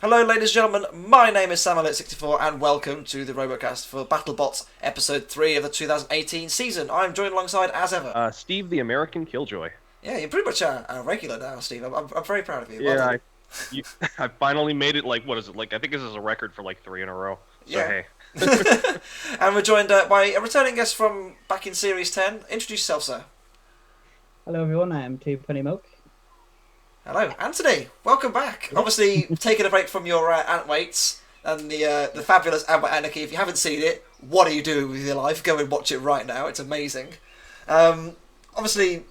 Hello, ladies and gentlemen. My name is SamAlert64, and welcome to the RoboCast for BattleBots Episode 3 of the 2018 season. I'm joined alongside, as ever, Steve the American Killjoy. yeah, you're pretty much a regular now, Steve. I'm very proud of you. Well Yeah, done. I finally made it. Like, what is it? Like, I think this is a record for like 3 in a row. So Yeah. hey, And we're joined by a returning guest from back in Series 10. Introduce yourself, sir. Hello everyone, I am TwoPennyMilk. Hello, Anthony. Welcome back. Obviously, taking a break from your ant weights and the fabulous Ant Anarchy. If you haven't seen it, what are you doing with your life? Go and watch it right now. It's amazing. Obviously,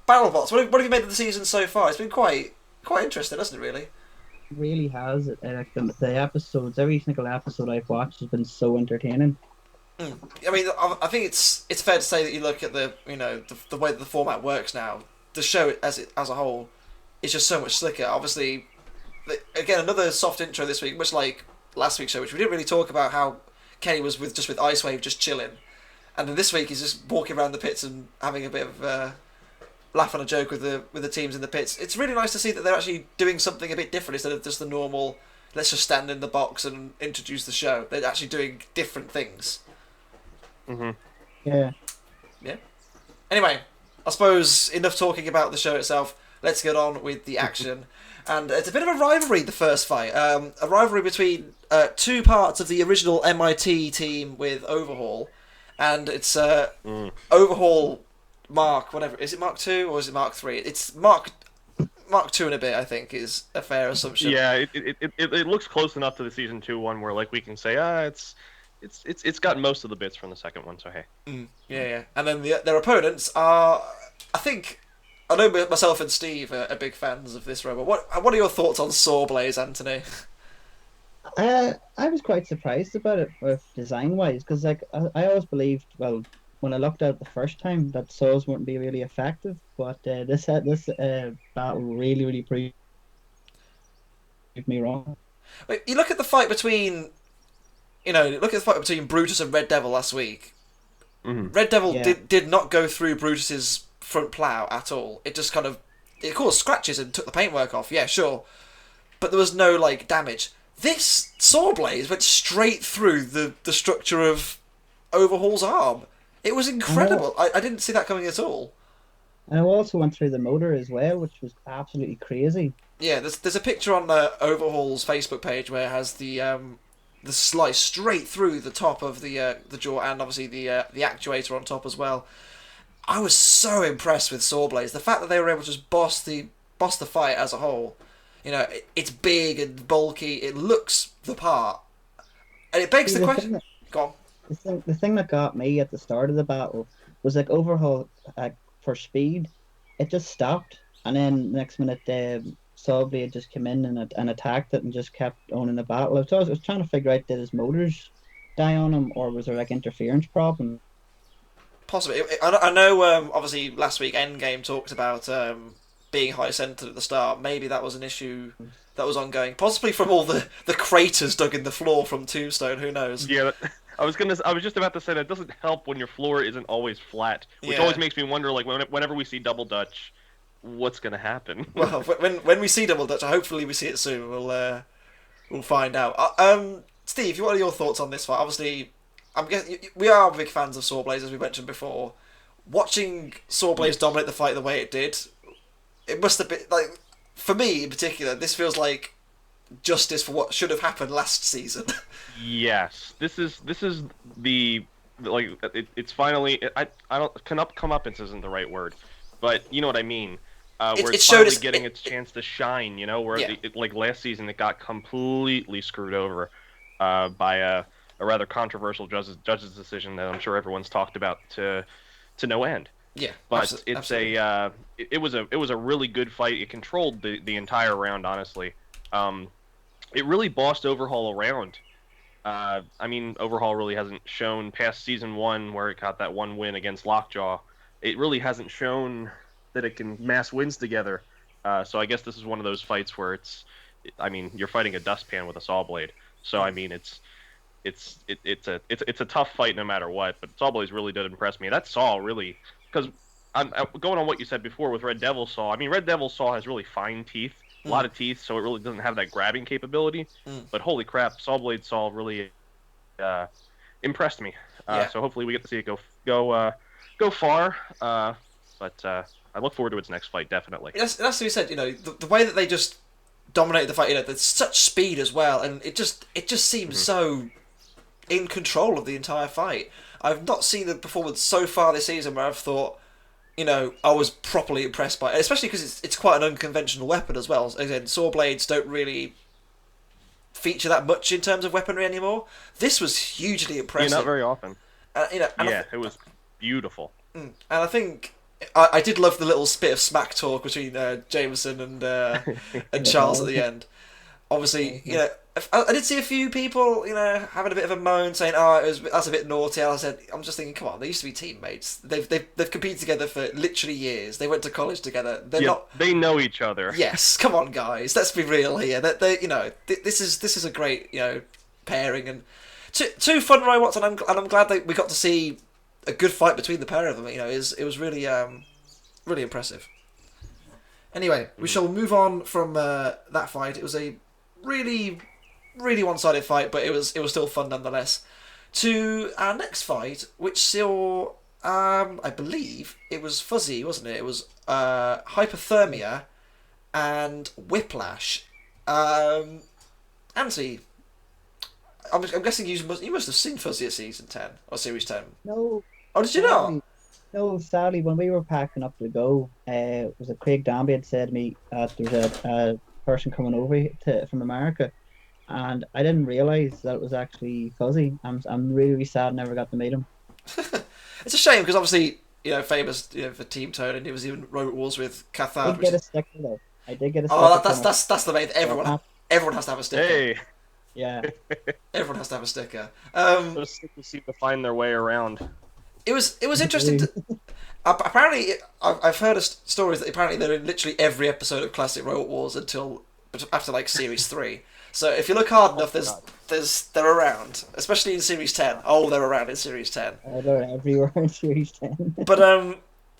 BattleBots. What have you made of the season so far? It's been quite interesting, hasn't it? Really. Really has like the episodes, every single episode I've watched has been so entertaining. I mean, I think it's fair to say that you look at the way that the format works now. The show as a whole is just so much slicker. Obviously, again, another soft intro this week, much like last week's show, which we didn't really talk about how Kenny was with Icewave just chilling, and then this week he's just walking around the pits and having a bit of laugh and a joke with the teams in the pits. It's really nice to see that they're actually doing something a bit different instead of just the normal. Let's just stand in the box and introduce the show. They're actually doing different things. Yeah. Yeah. Anyway, I suppose enough talking about the show itself. Let's get on with the action. And it's a bit of a rivalry, the first fight. A rivalry between two parts of the original MIT team with Overhaul. And it's Overhaul Mark, whatever. Is it Mark 2 or is it Mark 3? It's Mark 2 and a bit, I think, is a fair assumption. yeah, it looks close enough to the season 2 one where like we can say it's got most of the bits from the second one. So hey, Yeah. And then their opponents are, I know myself and Steve are big fans of this robot. What are your thoughts on Sawblades, Anthony? I was quite surprised about it with design wise because like I always believed, well, when I looked at it the first time, that saws wouldn't be really effective, but this battle really proved me wrong. Wait, you look at the fight between, Brutus and Red Devil last week. Red Devil Yeah. did not go through Brutus's front plow at all. It just it caused scratches and took the paintwork off. Yeah, sure, but there was no damage. This Sawblades went straight through the structure of Overhaul's arm. It was incredible. I didn't see that coming at all. And I also went through the motor as well, which was absolutely crazy. Yeah, there's a picture on Overhaul's Facebook page where it has the slice straight through the top of the jaw and obviously the actuator on top as well. I was so impressed with Sawblades. The fact that they were able to just boss the fight as a whole. It's big and bulky. It looks the part, and it begs See, the question. Go on. the thing that got me at the start of the battle was like Overhaul for speed, it just stopped, and then next minute Sawblade just came in and attacked it and just kept owning the battle. I was trying to figure out, did his motors die on him or was there like interference problem? Possibly. I know. Obviously, last week Endgame talked about being high centered at the start. Maybe that was an issue that was ongoing, possibly from all the craters dug in the floor from Tombstone. Who knows? yeah. I was just about to say that doesn't help when your floor isn't always flat, which Yeah. always makes me wonder like whenever we see Double Dutch, what's gonna happen? Well, when we see Double Dutch, hopefully we see it soon. We'll find out. Steve, what are your thoughts on this fight? Obviously, I'm guessing we are big fans of Sawblades, as we mentioned before. Watching Sawblades dominate the fight the way it did, it must have been like, for me in particular, this feels like justice for what should have happened last season. Yes, this is the like it's finally I don't comeuppance isn't the right word, but you know what I mean. Where It it's showed finally us getting its chance to shine, where Yeah. like last season it got completely screwed over by a rather controversial judge's decision that I'm sure everyone's talked about to no end. Yeah, But it's absolutely. it was a really good fight. It controlled the entire round, honestly. It really bossed Overhaul around. I mean, Overhaul really hasn't shown past season 1 where it got that one win against Lockjaw. It really hasn't shown that it can mass wins together. So I guess this is one of those fights where I mean, you're fighting a dustpan with a saw blade. So I mean, it's a tough fight no matter what. But Sawblades really did impress me. That saw really, because I'm going on what you said before with Red Devil Saw. I mean, Red Devil Saw has really fine teeth, a lot of teeth, so it really doesn't have that grabbing capability. But holy crap, Sawblade Saw really impressed me. So hopefully we get to see it go far. But I look forward to its next fight, definitely. That's what you said. You know, the way that they just dominated the fight. You know, there's such speed as well, and it just seems so in control of the entire fight. I've not seen the performance so far this season where I've thought, you know, I was properly impressed by it, especially because it's quite an unconventional weapon as well. Again, Sawblades don't really feature that much in terms of weaponry anymore. This was hugely impressive. Not very often. You know, it was beautiful. And I think I did love the little bit of smack talk between Jameson and Charles at the end. Obviously, you know, I did see a few people, you know, having a bit of a moan, saying, "Oh, that's a bit naughty." And I said, "I'm just thinking, come on, they used to be teammates. They've competed together for literally years. They went to college together. They know each other." Yes, come on, guys. Let's be real here. They you know, this is a great, you know, pairing and two fun robots, and I'm glad that we got to see a good fight between the pair of them. You know, it was really really impressive. Anyway, we shall move on from that fight. It was a really one-sided fight, but it was still fun nonetheless. To our next fight, which saw I believe it was Fuzzy, wasn't it? It was Hyperthermia and Whiplash. Anthony, I'm guessing you must have seen Fuzzy at season 10 or series 10. No. Oh, did you not? No, sadly, when we were packing up to go, was it Craig Danby had said to me that there's a person coming over from America, and I didn't realise that it was actually Fuzzy. I'm really sad I never got to meet him. It's a shame because obviously, you know, famous, you know, for Team Toad, and he was even Robot Wars with Cathar. I did get a sticker though. I did get a sticker. Oh, that's the main. Everyone has to have a sticker. Hey. Yeah. Everyone has to have a sticker. Those stickers seem to find their way around. It was interesting. Apparently, I've heard of stories that apparently they're in literally every episode of Classic Robot Wars after like Series 3. So if you look hard enough, they're around, especially in Series 10. Oh, they're around in Series 10. They're everywhere in Series 10. But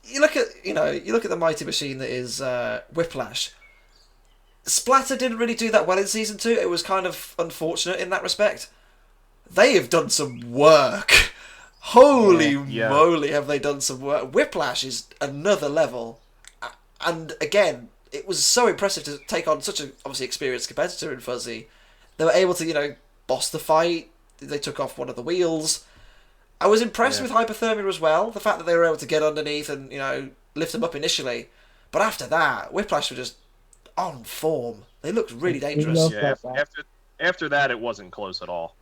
you look at the mighty machine that is Whiplash. Splatter didn't really do that well in Season 2. It was kind of unfortunate in that respect. They have done some work. Holy moly, have they done some work. Whiplash is another level. And again, it was so impressive to take on such an obviously experienced competitor in Fuzzy. They were able to, you know, boss the fight. They took off one of the wheels. I was impressed with Hyperthermia as well. The fact that they were able to get underneath and, you know, lift them up initially. But after that, Whiplash were just on form. They looked really dangerous. Yeah, after that, it wasn't close at all.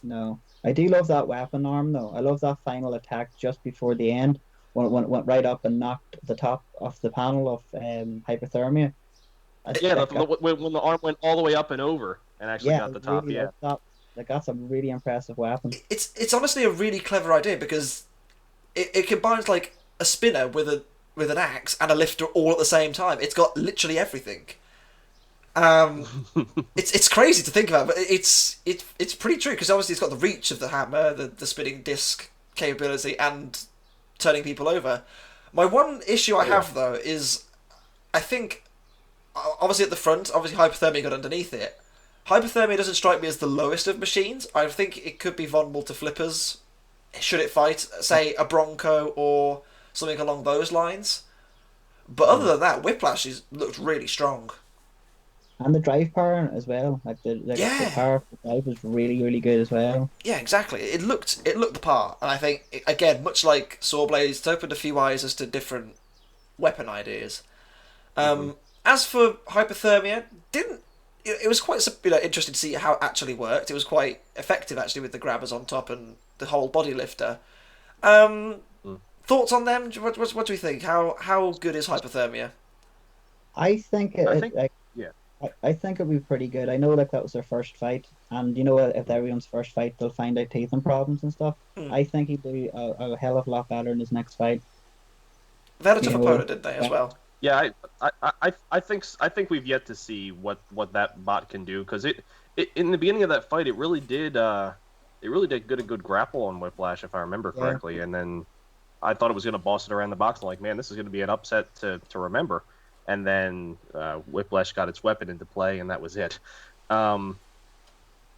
No. I do love that weapon arm, though. I love that final attack just before the end, when it went right up and knocked the top off the panel of Hyperthermia. When the arm went all the way up and over and actually got the top, really that's a really impressive weapon. It's honestly a really clever idea because it combines like a spinner with an axe and a lifter all at the same time. It's got literally everything. It's crazy to think about, but it's pretty true because obviously it's got the reach of the hammer, the spinning disc capability, and turning people over. My one issue I have though is, I think, obviously at the front, obviously Hyperthermia got underneath it. Hyperthermia doesn't strike me as the lowest of machines. I think it could be vulnerable to flippers should it fight, say, a Bronco or something along those lines. But other than that, Whiplash looked really strong. And the drive power as well. Like the power of the drive was really, really good as well. Yeah, exactly. It looked the part, and I think again, much like Sawblades, it opened a few eyes as to different weapon ideas. As for Hyperthermia, it was quite interesting to see how it actually worked. It was quite effective actually with the grabbers on top and the whole body lifter. Thoughts on them? What do we think? How good is Hyperthermia? I think it'd be pretty good. I know like that was their first fight, and you know if everyone's first fight, they'll find out teeth and problems and stuff. I think he'd do a hell of a lot better in his next fight. They had a tough opponent, didn't they, as well? Yeah, I think we've yet to see what that bot can do, because it in the beginning of that fight it really did get a good grapple on Whiplash, if I remember correctly, and then I thought it was going to boss it around the box. I'm like, man, this is going to be an upset to remember. and then Whiplash got its weapon into play, and that was it.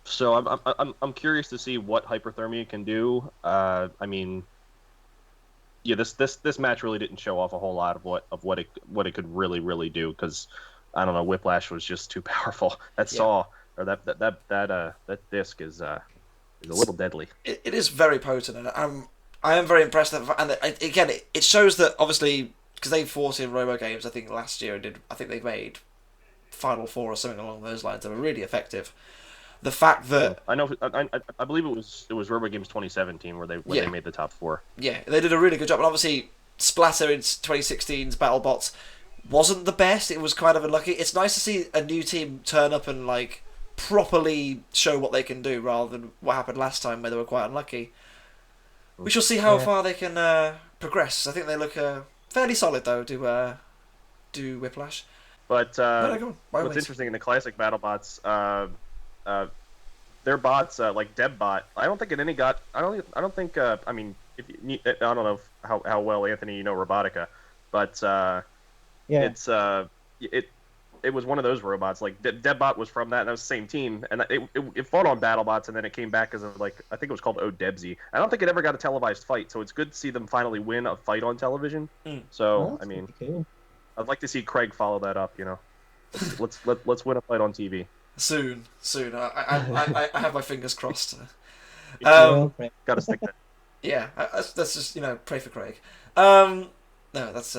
So I'm curious to see what hyperthermia can do. I mean, yeah, this match really didn't show off a whole lot of what it could really do, because I don't know, Whiplash was just too powerful. That saw or that disc is a little deadly. It is very potent, and I am very impressed. And again, it shows that obviously, because they fought in Robo games, I think last year, and I think they made Final Four or something along those lines. They were really effective. The fact that I know, I believe it was Robo Games 2017 where they made the top 4. Yeah, they did a really good job, and obviously Splatter in 2016's BattleBots wasn't the best. It was kind of unlucky. It's nice to see a new team turn up and like properly show what they can do, rather than what happened last time where they were quite unlucky. We shall see how far they can progress. I think they look fairly solid though. Do Whiplash. But what's interesting in the classic BattleBots, their bots like DebBot, I don't think I don't think I mean, I don't know how well, Anthony, you know Robotica, but it was one of those robots. Like DebBot was from that, and that was the same team, and it fought on BattleBots, and then it came back as I think it was called Odebsy. I don't think it ever got a televised fight, so it's good to see them finally win a fight on television. So I mean, cool. I'd like to see Craig follow that up. You know, let's win a fight on TV. Soon. I have my fingers crossed. Gotta stick that. Yeah, that's just pray for Craig. No, that's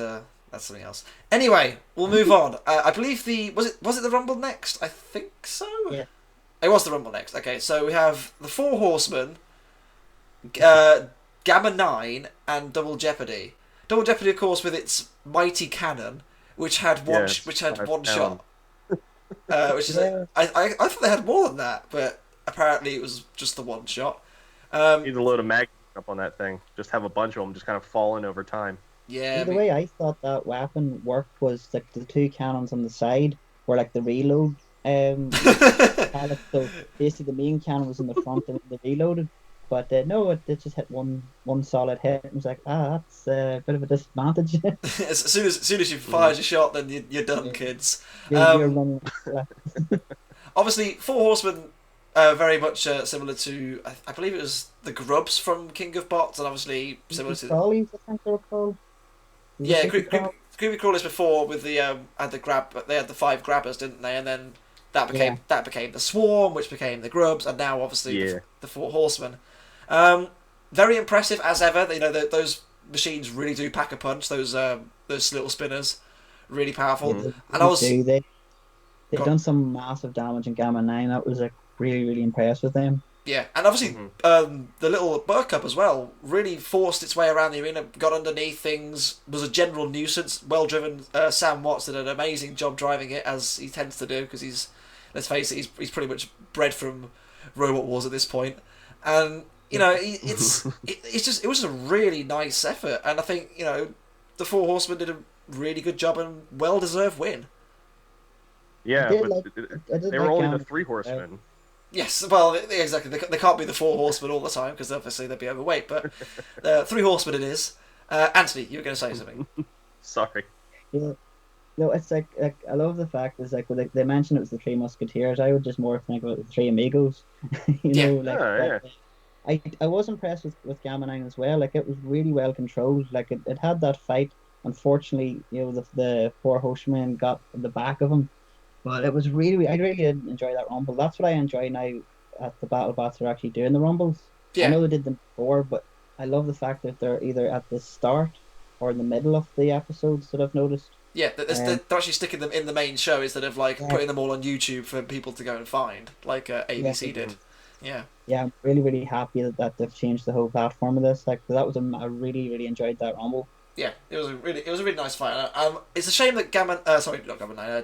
something else. Anyway, we'll move on. I believe was it the Rumble next? I think so. Yeah. It was the Rumble next. Okay, so we have the Four Horsemen, Gamma 9, and Double Jeopardy. Double Jeopardy, of course, with its mighty cannon, which had one shot. Which is I thought they had more than that, but apparently it was just the one shot. Need a load of mag up on that thing. Just have a bunch of them just kind of falling over time. Yeah. The way I thought that weapon worked was like the 2 cannons on the side were like the reload. So basically the main cannon was in the front and the reloaded. But no, it just hit one solid hit. It was like, that's a bit of a disadvantage. as soon as you fired your shot, then you're done, kids. You're running. Obviously, Four Horsemen, very much similar to, I believe it was the Grubs from King of Bots, and obviously similar to Crawlies, I think they were called. Creepy Crawlers before with the had the grab, they had the 5 grabbers, didn't they? And then that became the Swarm, which became the Grubs, and now obviously the Four Horsemen. Very impressive as ever. Those machines really do pack a punch. Those little spinners, really powerful. They've done some massive damage in Gamma 9. That was really, really impressed with them. Yeah, and obviously the little Buttercup as well really forced its way around the arena, got underneath things, was a general nuisance. Well driven. Sam Watts did an amazing job driving it, as he tends to do, because let's face it, he's pretty much bred from Robot Wars at this point, and it was a really nice effort, and I think the Four Horsemen did a really good job and well deserved win. Yeah, they were only the 3 Horsemen. Yes, well, exactly. They can't be the 4 Horsemen all the time, because obviously they'd be overweight. But 3 Horsemen it is. Anthony, you were going to say something. Sorry. Yeah. No, it's like I love the fact is when they mentioned it was the 3 Musketeers. I would just more think about the 3 Amigos. I was impressed with Gamma 9 as well. Like, it was really well controlled. Like, it had that fight. Unfortunately, the 4 Horsemen got in the back of him. But it was I really did enjoy that Rumble. That's what I enjoy now at the BattleBots are actually doing the Rumbles. Yeah. I know they did them before, but I love the fact that they're either at the start or in the middle of the episodes that I've noticed. Yeah, they're actually sticking them in the main show instead of putting them all on YouTube for people to go and find, like ABC did. Yeah. Yeah, I'm really, really happy that they've changed the whole platform of this. Like, I really, really enjoyed that Rumble. Yeah, it was a really nice fight. It's a shame that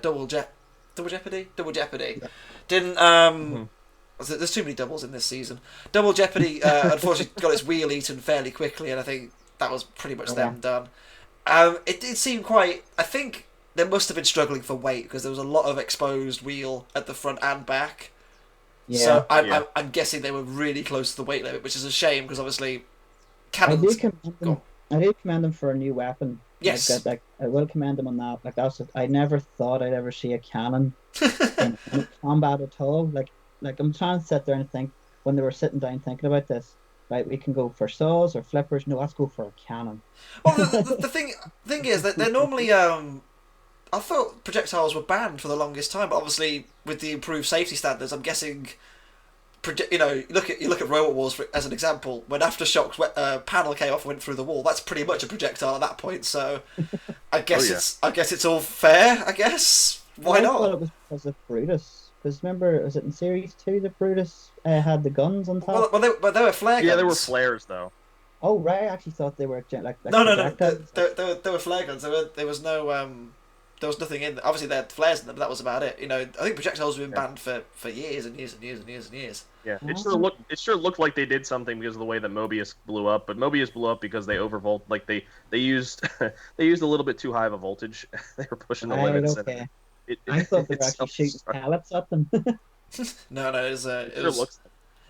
Double Jeopardy didn't. There's too many doubles in this season. Double Jeopardy unfortunately got its wheel eaten fairly quickly, and I think that was pretty much them done. It did seem quite. I think they must have been struggling for weight, because there was a lot of exposed wheel at the front and back. Yeah. So I'm guessing they were really close to the weight limit, which is a shame, because obviously cannons. I do commend them for a new weapon. Yes. Like I will commend them on that. Like I never thought I'd ever see a cannon in any combat at all. Like I'm trying to sit there and think when they were sitting down thinking about this, right? We can go for saws or flippers. No, let's go for a cannon. Well, the thing is that they're normally I thought projectiles were banned for the longest time, but obviously with the improved safety standards, I'm guessing. You look at Robot Wars as an example. When AFTERSHOCK's panel came off and went through the wall, that's pretty much a projectile at that point. So I guess it's all fair. I guess why I thought not? it was because of Brutus. Because remember, was it in series 2 that Brutus had the guns on Well, top? they were flare guns. Yeah, there were flares though. Oh right, I actually thought they were like No. projectiles. There were flare guns. There was no there was nothing in. Obviously, they had flares in them, but that was about it. I think projectiles have been banned for years and years and years and years and years. Yeah, Oh, it sure looked like they did something because of the way that Mobius blew up, but Mobius blew up because they overvolt like they used they used a little bit too high of a voltage. They were pushing the right, limits okay. and I thought they were it's actually shooting pellets at them. No, it sure looks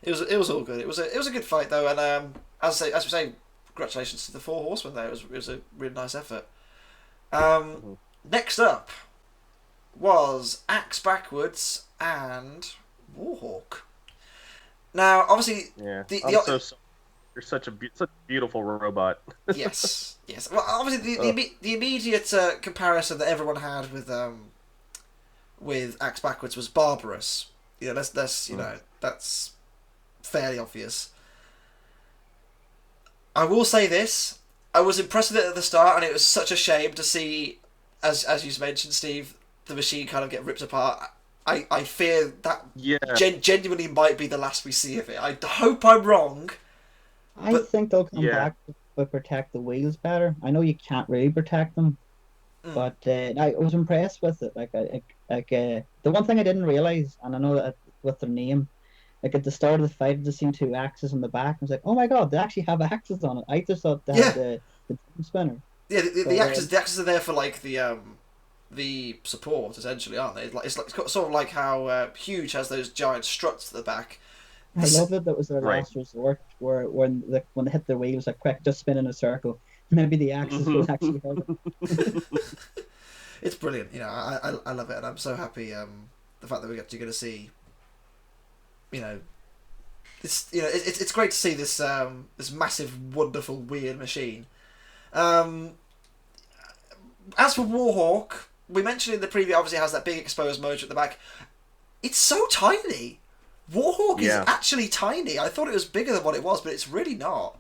it was all good. It was a good fight though, and as we say, congratulations to the Four Horsemen there. It was a really nice effort. Mhm. Next up was Axe Backwards and Warhawk. Now, obviously, yeah. the You're such a beautiful robot. yes. Well, obviously, Ugh. the immediate comparison that everyone had with Axe Backwards was Barbarous. That's that's fairly obvious. I will say this: I was impressed with it at the start, and it was such a shame to see, as you mentioned, Steve, the machine kind of get ripped apart. I fear that Yeah, genuinely might be the last we see of it. I hope I'm wrong, I but think they'll come yeah. back to protect the wheels better. I know you can't really protect them, mm, but I was impressed with it. The one thing I didn't realize, and I know that with their name, like at the start of the fight, I just seen two axes on the back. I was like, oh my god, they actually have axes on it. I just thought they had yeah, the drum spinner. yeah. But The axes are there for like the support essentially, aren't they? It's sort of like how Huge has those giant struts at the back. I This love it. That was their Right. last resort, where when they hit their wheels, like quick, just spin in a circle. Maybe the axes will actually hurt it's brilliant. I love it, and I'm so happy. The fact that we're going to see, you know, it's great to see this massive, wonderful, weird machine. Um, as for Warhawk, we mentioned in the preview, obviously has that big exposed motor at the back. It's so tiny. Warhawk is Yeah. actually tiny. I thought it was bigger than what it was, but it's really not.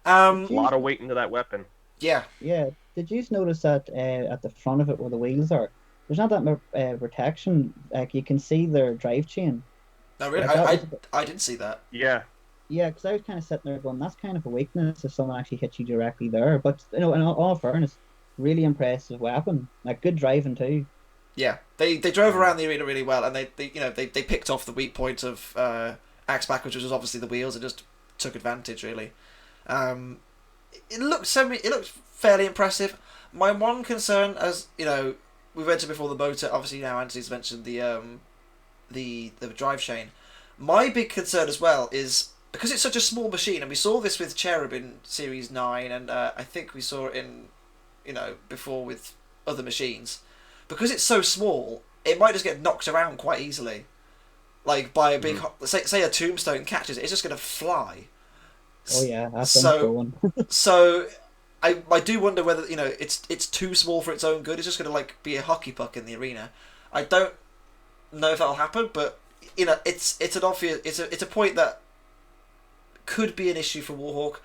Did A you? lot of weight into that weapon. Yeah. Yeah. Did you notice that at the front of it where the wheels are, there's not that much protection. Like you can see their drive chain. No, really, Like that was a bit, I didn't see that. Yeah. yeah, because I was kind of sitting there going, that's kind of a weakness if someone actually hits you directly there. But in all fairness, really impressive weapon. Like good driving too. Yeah, they drove Mhm. around the arena really well, and they picked off the weak point of AXBack, which was obviously the wheels, and just took advantage really. Um, it looked fairly impressive. My one concern, as we mentioned before the motor. Obviously now Anthony's mentioned the drive chain. My big concern as well is because it's such a small machine, and we saw this with Cherub in Series 9, and I think we saw it in before with other machines. Because it's so small, it might just get knocked around quite easily. Like by a big, say a tombstone catches it, it's just going to fly. Oh yeah, that's them So, going. so I do wonder whether it's too small for its own good. It's just going to like be a hockey puck in the arena. I don't know if that'll happen, but it's an obvious it's a point that could be an issue for Warhawk,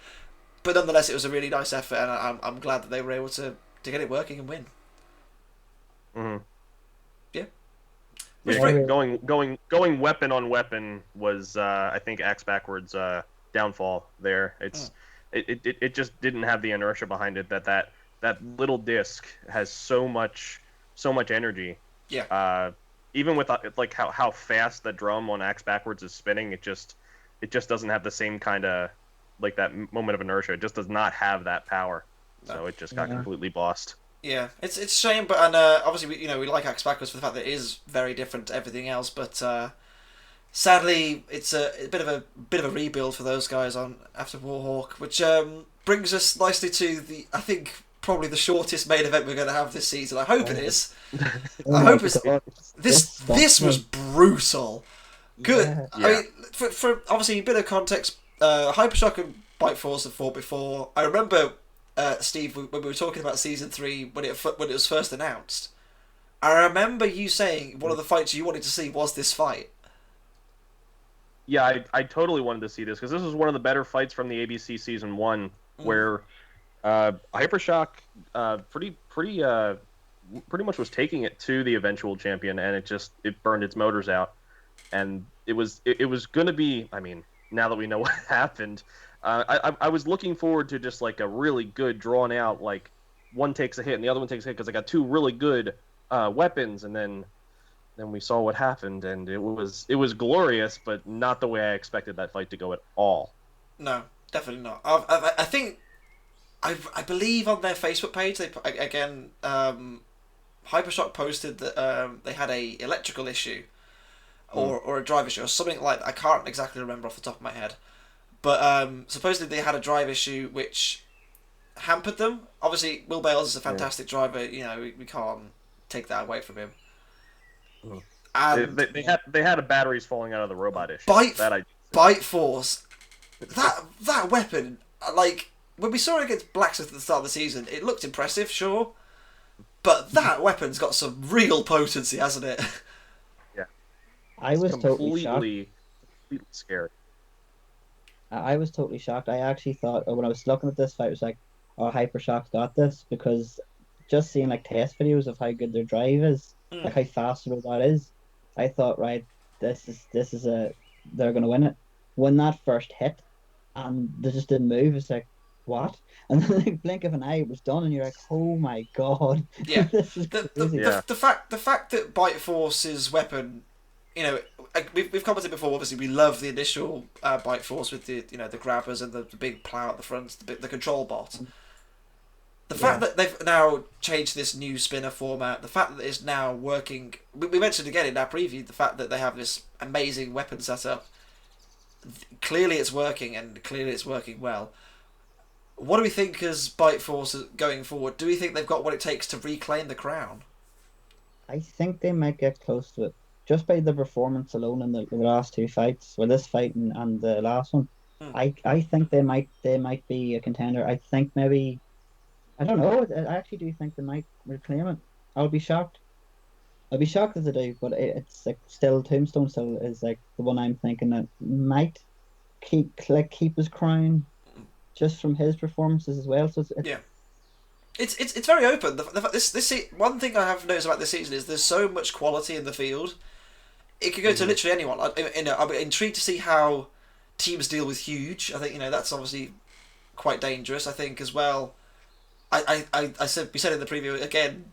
but nonetheless it was a really nice effort, and I'm glad that they were able to get it working and win. Hmm. Yeah, which Yeah. is great. Going weapon on weapon was I think Axe Backwards downfall there. It just didn't have the inertia behind it that little disc has so much energy. Yeah, Even with like how fast the drum on Axe Backwards is spinning, it just doesn't have the same kind of like that moment of inertia. It just does not have that power. no. So it just got Yeah. completely bossed. Yeah, it's a shame, but obviously we like Axe Backwards for the fact that it is very different to everything else, but sadly, it's a bit of a rebuild for those guys on after Warhawk, which brings us nicely to I think probably the shortest main event we're going to have this season. I hope it is. Oh I my hope it's God, this was brutal. Good. Yeah. I mean, for obviously a bit of context, HyperShock and Bite Force have fought before. I remember, Steve, when we were talking about season 3 when it was first announced. I remember you saying one of the fights you wanted to see was this fight. Yeah, I totally wanted to see this because this was one of the better fights from the ABC season 1, where HyperShock pretty much was taking it to the eventual champion, and it burned its motors out, and it was going to be. I mean, now that we know what happened, I was looking forward to just like a really good drawn out, like one takes a hit and the other one takes a hit because I got two really good weapons, and then we saw what happened, and it was glorious, but not the way I expected that fight to go at all. No, definitely not. I think I believe on their Facebook page they again HyperShock posted that they had a electrical issue or a drive issue or something like that. I can't exactly remember off the top of my head, but supposedly they had a drive issue which hampered them. Obviously, Will Bales is a fantastic driver. You know, we can't take that away from him. And They had a batteries falling out of the robot issue. Bite Force, that weapon, like when we saw it against Blacksmith at the start of the season, it looked impressive, sure, but that weapon's got some real potency, hasn't it? Yeah, I was totally shocked. Completely scared. I was totally shocked. I actually thought when I was looking at this fight, it was like, "Oh, HyperShock's got this," because just seeing like test videos of how good their drive is, like how fast the robot is, I thought, right, they're gonna win it. When that first hit, and they just didn't move, it's like, what? And then like blink of an eye, it was done, and you're like, oh my God, Yeah. this is crazy. The fact that Bite Force's weapon, you know, we've commented before. Obviously, we love the initial Bite Force with the the grabbers and the big plow at the front, the control bot. The fact that they've now changed this new spinner format, the fact that it's now working, we mentioned again in our preview, the fact that they have this amazing weapon setup, clearly it's working, and clearly it's working well. What do we think as Bite Force going forward? Do we think they've got what it takes to reclaim the crown? I think they might get close to it, just by the performance alone in the last two fights, well, this fight and the last one. I think they might be a contender. I think maybe, I don't know. I actually do think they might reclaim it. I'll be shocked. I'll be shocked if they do, but it's like still Tombstone still is like the one I'm thinking that might keep his crown, just from his performances as well. So it's very open. This one thing I have noticed about this season is there's so much quality in the field. It could go to literally anyone. I'm intrigued to see how teams deal with Huge. I think that's obviously quite dangerous. I think as well. We said in the preview again.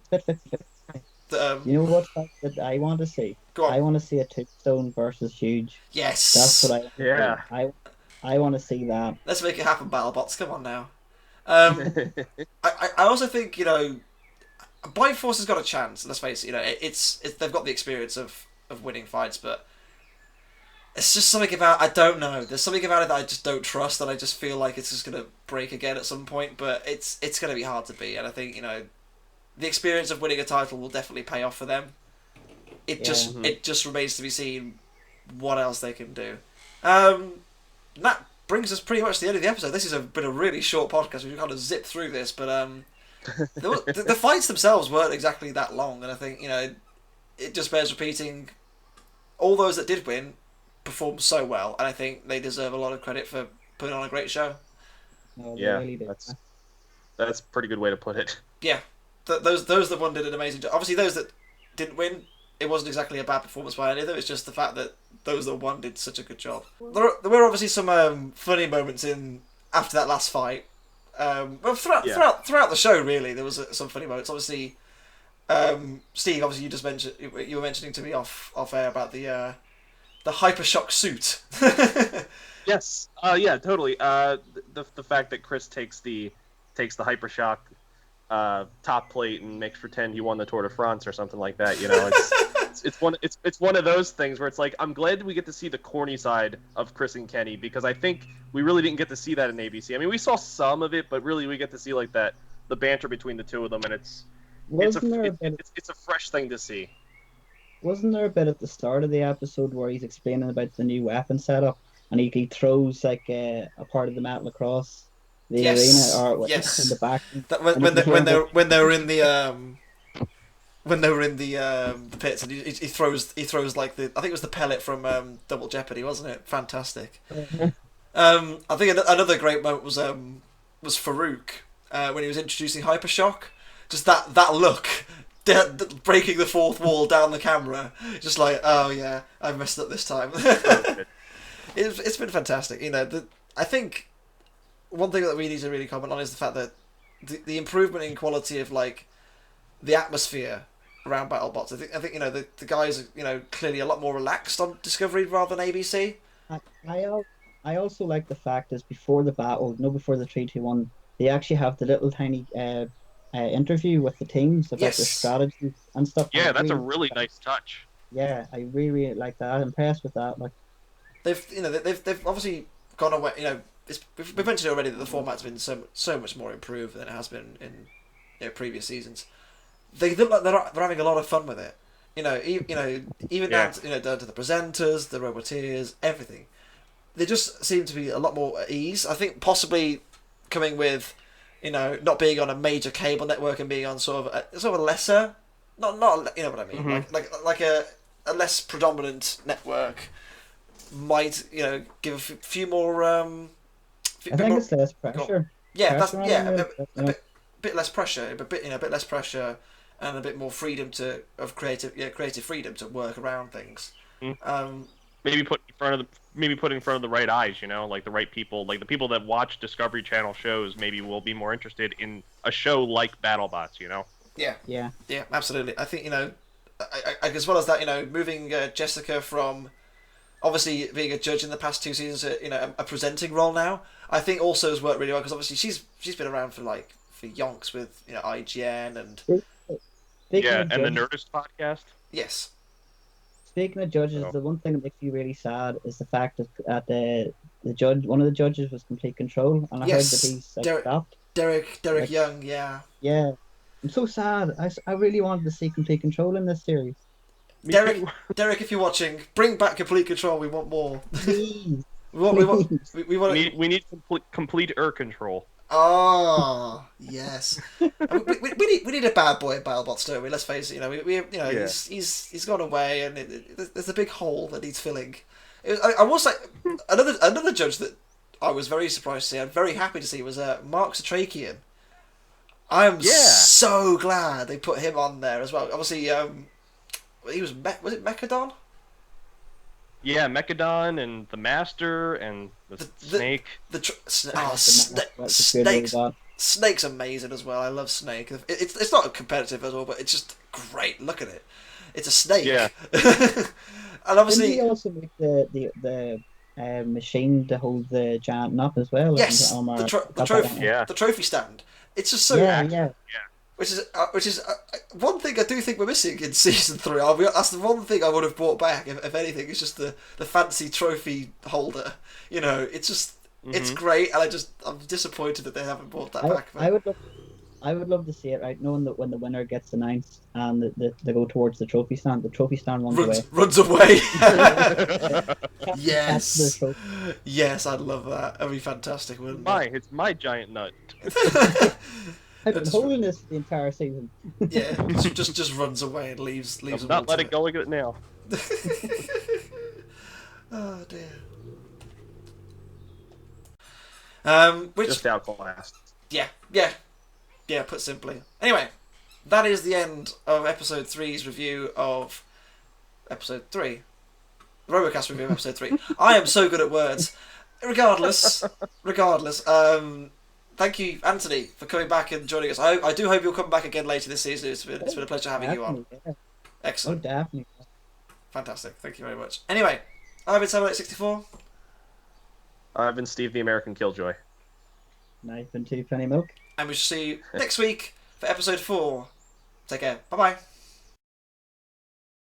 You know what fight that I want to see? Go on. I want to see a Tombstone versus Huge. Yes. That's what I want to see that. Let's make it happen, BattleBots. Come on now. I also think Bite Force has got a chance. Let's face it. It's they've got the experience of winning fights, but it's just something about, I don't know. There's something about it that I just don't trust, and I just feel like it's just gonna break again at some point. But it's gonna be hard to beat, and I think the experience of winning a title will definitely pay off for them. It just remains to be seen what else they can do. That brings us pretty much to the end of the episode. This has been a really short podcast. We've kind of zipped through this, but the fights themselves weren't exactly that long, and I think it just bears repeating. All those that did win performed so well, and I think they deserve a lot of credit for putting on a great show. No, yeah, really that's a pretty good way to put it. Yeah, those that won did an amazing job. Obviously, those that didn't win, it wasn't exactly a bad performance by any of them. It's just the fact that those that won did such a good job. There were obviously some funny moments after that last fight. Well, throughout the show, really, there was some funny moments. Obviously, Steve, obviously you were mentioning to me off air about the HyperShock suit. Yes. Yeah. Totally. The fact that Chris takes the HyperShock top plate and makes pretend he won the Tour de France or something like that. it's one of those things where it's like I'm glad we get to see the corny side of Chris and Kenny, because I think we really didn't get to see that in ABC. I mean, we saw some of it, but really we get to see like the banter between the two of them, and it's a fresh thing to see. Wasn't there a bit at the start of the episode where he's explaining about the new weapon setup, and he throws like a part of the metal across the Yes. arena, or what, Yes. in the back? That And you can hear when they were in the pits, and he throws like I think it was the pellet from Double Jeopardy, wasn't it? Fantastic. I think another great moment was Farouk when he was introducing HyperShock. Just that look, breaking the fourth wall down the camera, just like, oh yeah, I messed up this time. It's been fantastic. You know, I think one thing that we need to really comment on is the fact that the improvement in quality of like the atmosphere around BattleBots. I think you know the guys are, you know, clearly a lot more relaxed on Discovery rather than ABC. I also like the fact is before the battle, before the 3-2-1, they actually have the little tiny interview with the teams about their strategy and stuff. Yeah, that's a really nice touch. Yeah, I really like that. I'm impressed with that. Like, they've obviously gone away. You know, we've mentioned already that the format's been so much more improved than it has been in previous seasons. They look like they're having a lot of fun with it. Even down to the presenters, the Roboteers, everything. They just seem to be a lot more at ease. I think possibly coming with, you know, not being on a major cable network and being on sort of a lesser, not you know what I mean, Mm-hmm. like a less predominant network might, you know, give a few more. I think it's less pressure. A bit less pressure, a bit less pressure, and a bit more freedom of creative freedom to work around things. Mm-hmm. Maybe put in front of the right eyes, you know, like the right people, like the people that watch Discovery Channel shows maybe will be more interested in a show like BattleBots, you know. Yeah, absolutely. I think, you know, I as well as that, you know, moving Jessica from obviously being a judge in the past 2 seasons to, you know, a presenting role now, I think also has worked really well, because obviously she's been around for yonks with, you know, IGN and the Nerdist podcast. Yes. Speaking of judges, the one thing that makes me really sad is the fact that one of the judges was Complete Control, and I heard that he's stopped. Derek Young, yeah. Yeah, I'm so sad. I really wanted to see Complete Control in this series. Derek, if you're watching, bring back Complete Control. We want more. Please. We need complete control. Oh yes. we need a bad boy at BattleBots, don't we? Let's face it. You know, he's gone away, and there's a big hole that needs filling. I will say another judge that I was very surprised to see. I'm very happy to see was Mark Satrakian. I am so glad they put him on there as well. Obviously, he was it Mechadon? Yeah, Mechadon and the Master and the Snake. Snake's amazing as well. I love Snake. It's not competitive at all, but it's just great. Look at it. It's a snake. Yeah. And obviously, didn't he also make the machine to hold the giant nut as well? Yes, the trophy stand. It's just so yeah. Which is one thing I do think we're missing in season 3. That's the one thing I would have brought back, if anything. It's just the fancy trophy holder. You know, it's just it's great, and I'm disappointed that they haven't brought that back. I would love to see it, right? Knowing that when the winner gets announced and they go towards the trophy stand runs away. Yes, yes, I'd love that. That'd be fantastic, wouldn't it? It's my giant nut. I've been holding this the entire season. Yeah, just runs away and leaves. I'm not letting go of it now. Oh dear. Just outclassed. Yeah. Put simply. Anyway, that is the end of episode 3's review of episode 3. RoboCast review of episode 3. I am so good at words. Regardless. Thank you, Anthony, for coming back and joining us. I do hope you'll come back again later this season. It's been a pleasure having you on. Yeah. Excellent. Oh, definitely. Fantastic. Thank you very much. Anyway, I've been Sam864. I've been Steve the American Killjoy. And I've been TwoPennyMilk. And we shall see you next week for episode 4. Take care. Bye-bye.